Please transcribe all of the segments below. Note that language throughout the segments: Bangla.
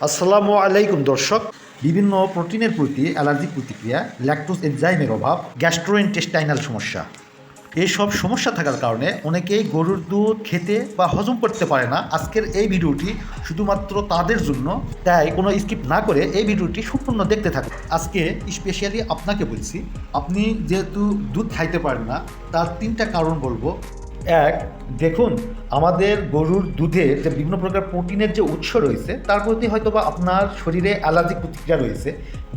আসসালামু আলাইকুম দর্শক। বিভিন্ন প্রোটিনের প্রতি অ্যালার্জিক প্রতিক্রিয়া, ল্যাকটোজ এনজাইমের অভাব, গ্যাস্ট্রোইন্টেস্টাইনাল সমস্যা, এইসব সমস্যা থাকার কারণে অনেকেই গরুর দুধ খেতে বা হজম করতে পারে না। আজকের এই ভিডিওটি শুধুমাত্র তাদের জন্য, তাই কোনো স্কিপ না করে এই ভিডিওটি সম্পূর্ণ দেখতে থাকুন। আজকে স্পেশালি আপনাকে বলছি, আপনি যেহেতু দুধ খাইতে পারেন না, তার 3টা কারণ বলবো। এক, দেখুন আমাদের গরুর দুধের যে বিভিন্ন প্রকার প্রোটিনের যে উৎস রয়েছে তার প্রতি হয়তো বা আপনার শরীরে অ্যালার্জিক প্রতিক্রিয়া রয়েছে।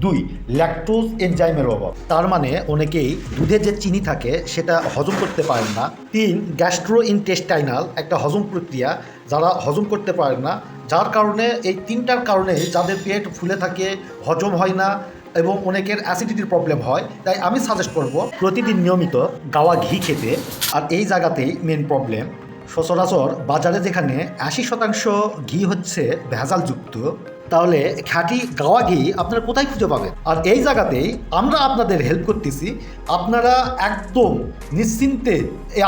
2, ল্যাকটোজ এনজাইমের অভাব, তার মানে অনেকেই দুধে যে চিনি থাকে সেটা হজম করতে পারেন না। 3, গ্যাস্ট্রোইন্টেস্টাইনাল একটা হজম প্রক্রিয়া, যারা হজম করতে পারেন না, যার কারণে এই 3টার কারণে যাদের পেট ফুলে থাকে, হজম হয় না এবং অনেকের অ্যাসিডিটির প্রবলেম হয়। তাই আমি সাজেস্ট করব প্রতিদিন নিয়মিত গাওয়া ঘি খেতে। আর এই জায়গাতেই মেন প্রবলেম। সচরাচর বাজারে যেখানে 80% ঘি হচ্ছে ভেজালযুক্ত, তাহলে খাঁটি গাওয়া ঘি আপনারা কোথায় খুঁজে পাবেন? আর এই জায়গাতেই আমরা আপনাদের হেল্প করতেছি। আপনারা একদম নিশ্চিন্তে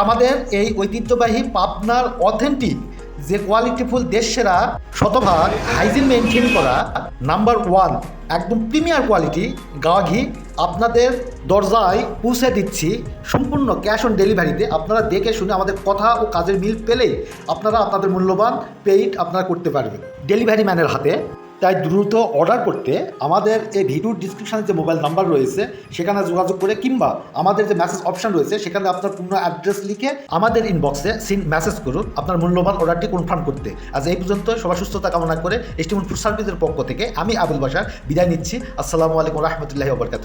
আমাদের এই ঐতিহ্যবাহী পাবনার অথেন্টিক যে কোয়ালিটিফুল দেশসেরা শতভাগ হাইজিন মেনটেন করা নাম্বার 1 একদম প্রিমিয়ার কোয়ালিটি গাওয়া ঘি আপনাদের দরজায় পৌঁছে দিচ্ছি সম্পূর্ণ ক্যাশ অন ডেলিভারিতে। আপনারা দেখে শুনে আমাদের কথা ও কাজের মিল পেলেই আপনারা আপনাদের মূল্যবান পেইড আপনারা করতে পারবেন ডেলিভারি ম্যানের হাতে। তাই দ্রুত অর্ডার করতে আমাদের এই ভিডিওর ডিসক্রিপশানে যে মোবাইল নাম্বার রয়েছে সেখানে যোগাযোগ করে, কিংবা আমাদের যে মেসেজ অপশান রয়েছে সেখানে আপনার পূর্ণ অ্যাড্রেস লিখে আমাদের ইনবক্সে মেসেজ করুন আপনার মূল্যবান অর্ডারটি কনফার্ম করতে। আজ এই পর্যন্ত সবার সুস্থতা কামনা করে এস্টিমন ফুড সার্ভিসের পক্ষ থেকে আমি আবুল বাশার বিদায় নিচ্ছি। আসসালামু আলাইকুম রহমতুল্লাহি ওয়া বারাকাতুহু।